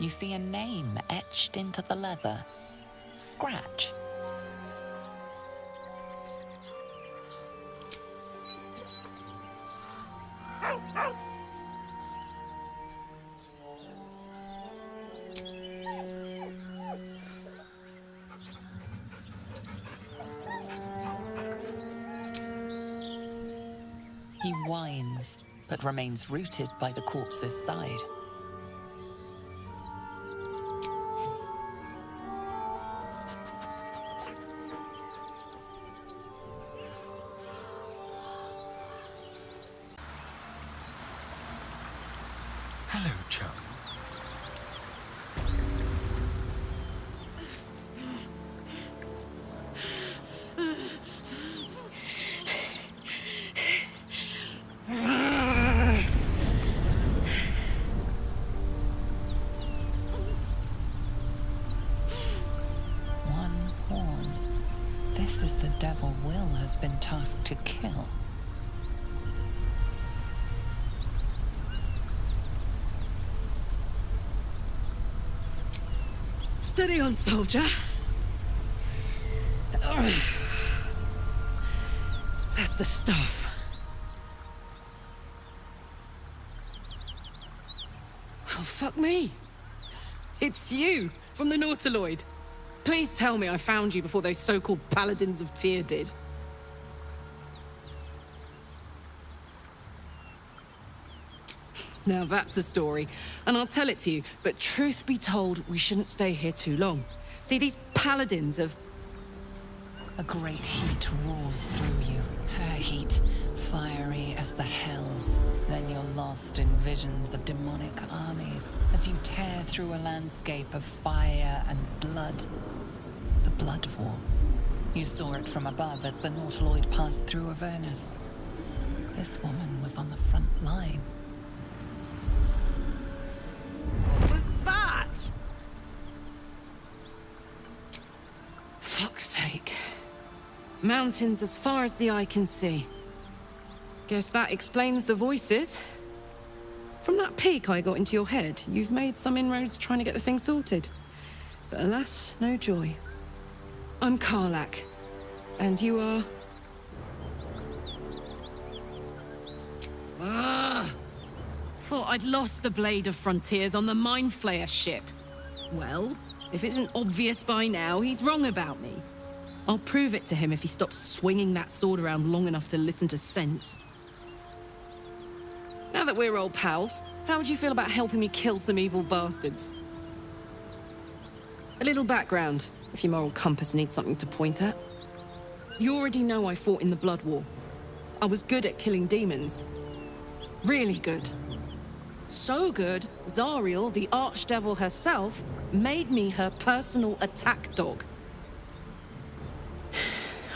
you see a name etched into the leather. Scratch. He whines, but remains rooted by the corpse's side. Hello, chum. One horn. This is the devil Will has been tasked to kill. Steady on, soldier. That's the stuff. Oh, fuck me. It's you, from the Nautiloid. Please tell me I found you before those so-called Paladins of Tyr did. Now that's a story, and I'll tell it to you, but truth be told, we shouldn't stay here too long. See, these Paladins of... A great heat roars through you. Her heat, fiery as the hells. Then you're lost in visions of demonic armies as you tear through a landscape of fire and blood. The Blood War. You saw it from above as the Nautiloid passed through Avernus. This woman was on the front line. What was that? Fuck's sake. Mountains as far as the eye can see. Guess that explains the voices. From that peek I got into your head, you've made some inroads trying to get the thing sorted. But alas, no joy. I'm Karlach. And you are... Thought I'd lost the Blade of Frontiers on the Mind Flayer ship. Well, if it isn't obvious by now, he's wrong about me. I'll prove it to him if he stops swinging that sword around long enough to listen to sense. Now that we're old pals, how would you feel about helping me kill some evil bastards? A little background, if your moral compass needs something to point at. You already know I fought in the Blood War. I was good at killing demons. Really good. So good, Zariel, the Archdevil herself, made me her personal attack dog.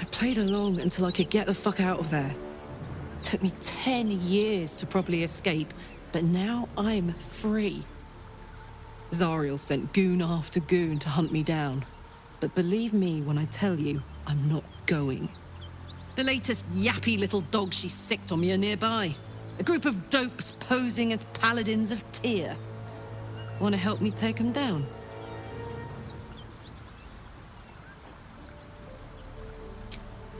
I played along until I could get the fuck out of there. Took me 10 years to properly escape, but now I'm free. Zariel sent goon after goon to hunt me down. But believe me when I tell you, I'm not going. The latest yappy little dogs she sicked on me are nearby. A group of dopes posing as Paladins of Tyr. Want to help me take them down?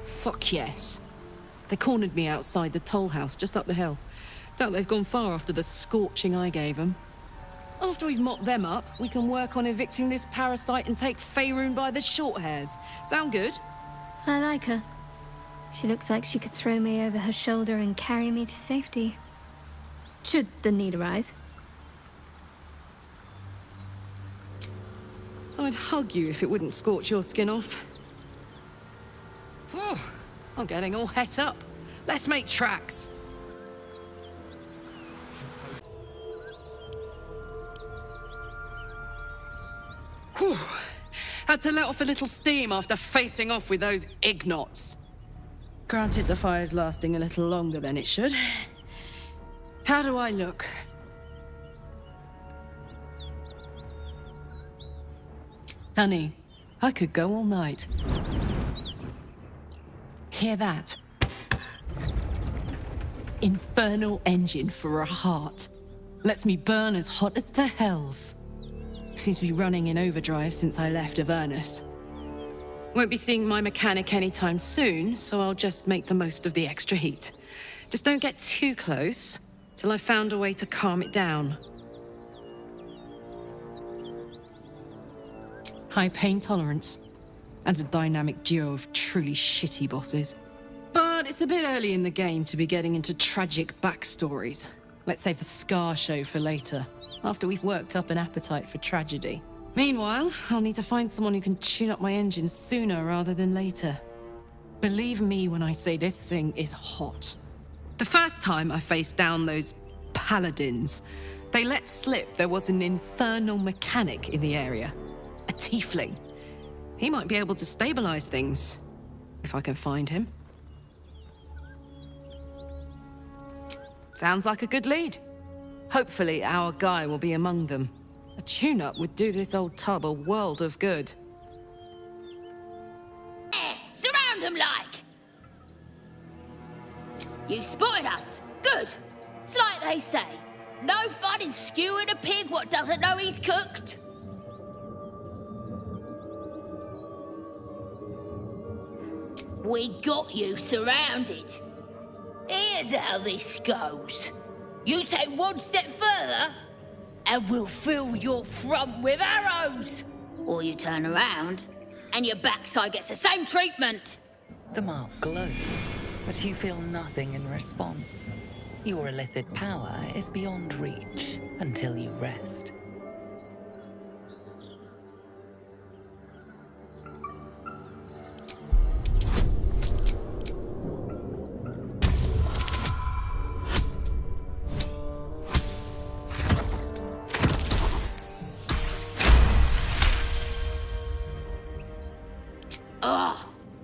Fuck yes. They cornered me outside the toll house just up the hill. Doubt they've gone far after the scorching I gave them. After we've mopped them up, we can work on evicting this parasite and take Faerun by the short hairs. Sound good? I like her. She looks like she could throw me over her shoulder and carry me to safety. Should the need arise. I'd hug you if it wouldn't scorch your skin off. Whew, I'm getting all het up. Let's make tracks. Whew. Had to let off a little steam after facing off with those ignots. Granted, the fire's lasting a little longer than it should. How do I look? Honey, I could go all night. Hear that? Infernal engine for a heart. Lets me burn as hot as the hells. seems to be running in overdrive since I left Avernus. Won't be seeing my mechanic anytime soon, so I'll just make the most of the extra heat. Just don't get too close till I've found a way to calm it down. High pain tolerance, and a dynamic duo of truly shitty bosses. But it's a bit early in the game to be getting into tragic backstories. Let's save the Scar show for later, after we've worked up an appetite for tragedy. Meanwhile, I'll need to find someone who can tune up my engine sooner rather than later. Believe me when I say this thing is hot. The first time I faced down those paladins, they let slip there was an infernal mechanic in the area. A tiefling. He might be able to stabilize things, if I can find him. Sounds like a good lead. Hopefully our guy will be among them. A tune-up would do this old tub a world of good. Surround him like! You spotted us. Good. It's like they say. No fun in skewing a pig what doesn't know he's cooked. We got you surrounded. Here's how this goes. You take one step further, and we'll fill your front with arrows. Or you turn around, and your backside gets the same treatment. The mark glows, but you feel nothing in response. Your illithid power is beyond reach until you rest.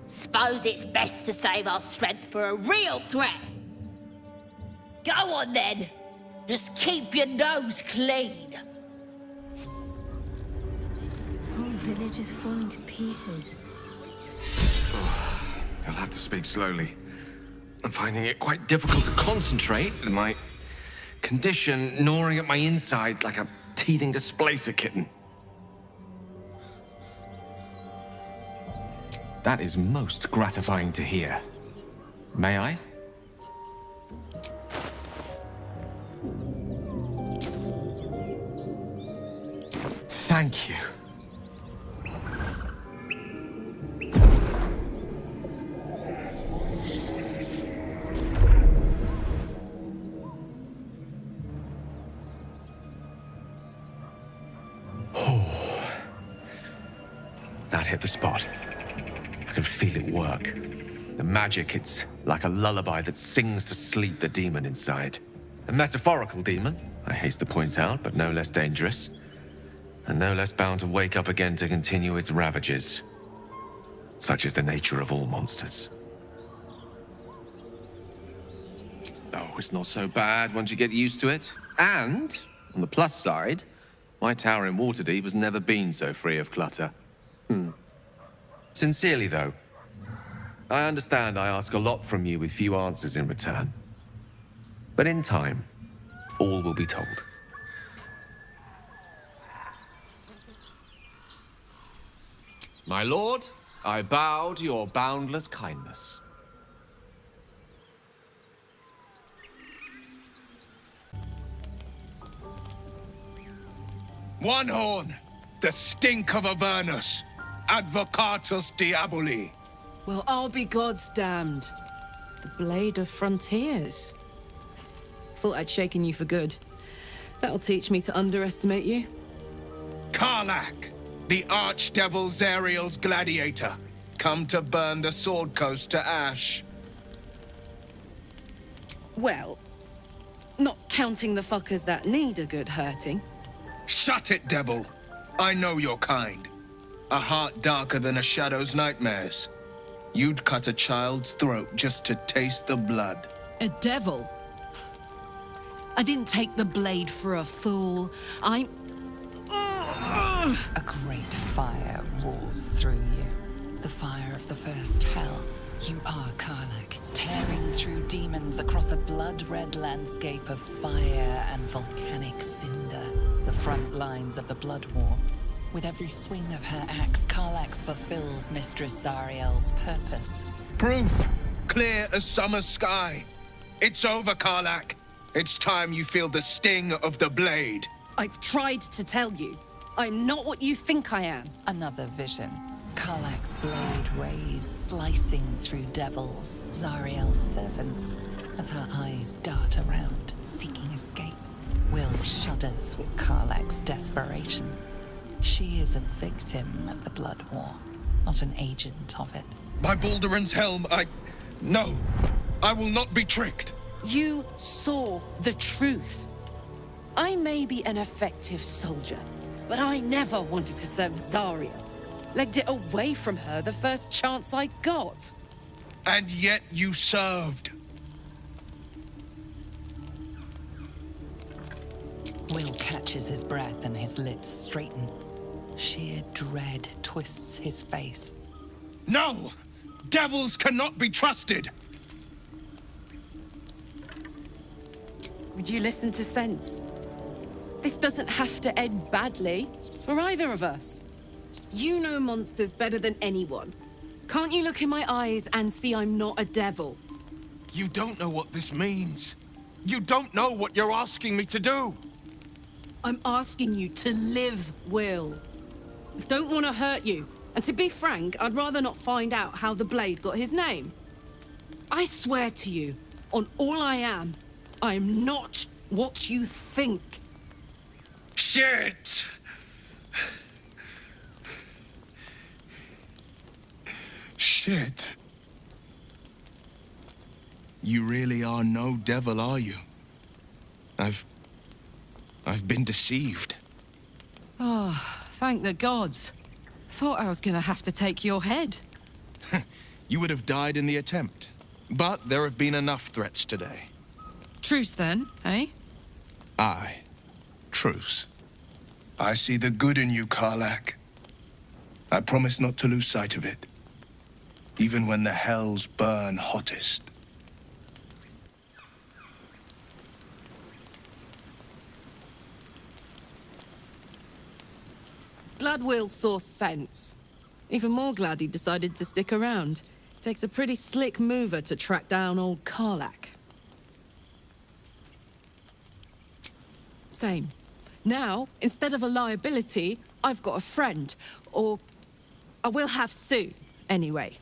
Suppose it's best to save our strength for a real threat. Go on then. Just keep your nose clean. Whole village is falling to pieces. You'll have to speak slowly. I'm finding it quite difficult to concentrate with my condition gnawing at my insides like a teething displacer kitten. That is most gratifying to hear. May I? Thank you. Oh. That hit the spot. I can feel it work. The magic, it's like a lullaby that sings to sleep the demon inside. A metaphorical demon, I haste to point out, but no less dangerous. And no less bound to wake up again to continue its ravages. Such is the nature of all monsters. Oh, it's not so bad once you get used to it. And, on the plus side, my tower in Waterdeep has never been so free of clutter. Sincerely, though, I understand I ask a lot from you with few answers in return. But in time, all will be told. My lord, I bow to your boundless kindness. One Horn, the stink of Avernus. Advocatus Diaboli. Well, I'll be God's damned. The Blade of Frontiers. Thought I'd shaken you for good. That'll teach me to underestimate you. Karlach, the Archdevil Zariel's gladiator, come to burn the Sword Coast to ash. Well, not counting the fuckers that need a good hurting. Shut it, devil. I know your kind. A heart darker than a shadow's nightmares. You'd cut a child's throat just to taste the blood. A devil? I didn't take the blade for a fool. I'm... A great fire roars through you. The fire of the first hell. You are Karlach, tearing through demons across a blood-red landscape of fire and volcanic cinder. The front lines of the Blood War. With every swing of her axe, Karlach fulfills Mistress Zariel's purpose. Proof! Clear as summer sky. It's over, Karlach. It's time you feel the sting of the blade. I've tried to tell you. I'm not what you think I am. Another vision. Karlach's blade rays slicing through devils, Zariel's servants, as her eyes dart around, seeking escape. Will shudders with Karlach's desperation. She is a victim of the Blood War, not an agent of it. By Balduran's helm, No! I will not be tricked! You saw the truth. I may be an effective soldier, but I never wanted to serve Zariel. Legged it away from her the first chance I got. And yet you served. Will catches his breath and his lips straighten. Sheer dread twists his face. No! Devils cannot be trusted! Would you listen to sense? This doesn't have to end badly for either of us. You know monsters better than anyone. Can't you look in my eyes and see I'm not a devil? You don't know what this means. You don't know what you're asking me to do. I'm asking you to live, Will. I don't want to hurt you. And to be frank, I'd rather not find out how the blade got his name. I swear to you, on all I am not what you think. Shit! Shit. You really are no devil, are you? I've been deceived. Oh, thank the gods. Thought I was gonna have to take your head. You would have died in the attempt. But there have been enough threats today. Truce then, eh? Aye. Truce. I see the good in you, Karlach. I promise not to lose sight of it. Even when the hells burn hottest. Glad Will saw sense. Even more glad he decided to stick around. Takes a pretty slick mover to track down old Karlach. Same. Now, instead of a liability, I've got a friend. Or I will have soon, anyway.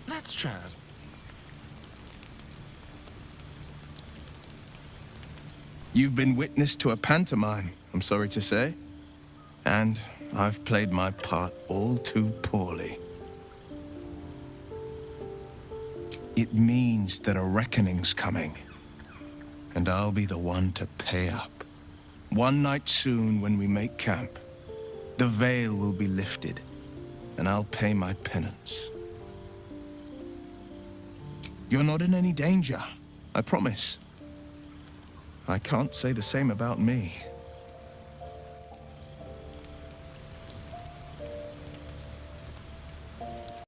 Let's chat. You've been witness to a pantomime, I'm sorry to say. And I've played my part all too poorly. It means that a reckoning's coming. And I'll be the one to pay up. One night soon when we make camp, the veil will be lifted, and I'll pay my penance. You're not in any danger, I promise. I can't say the same about me.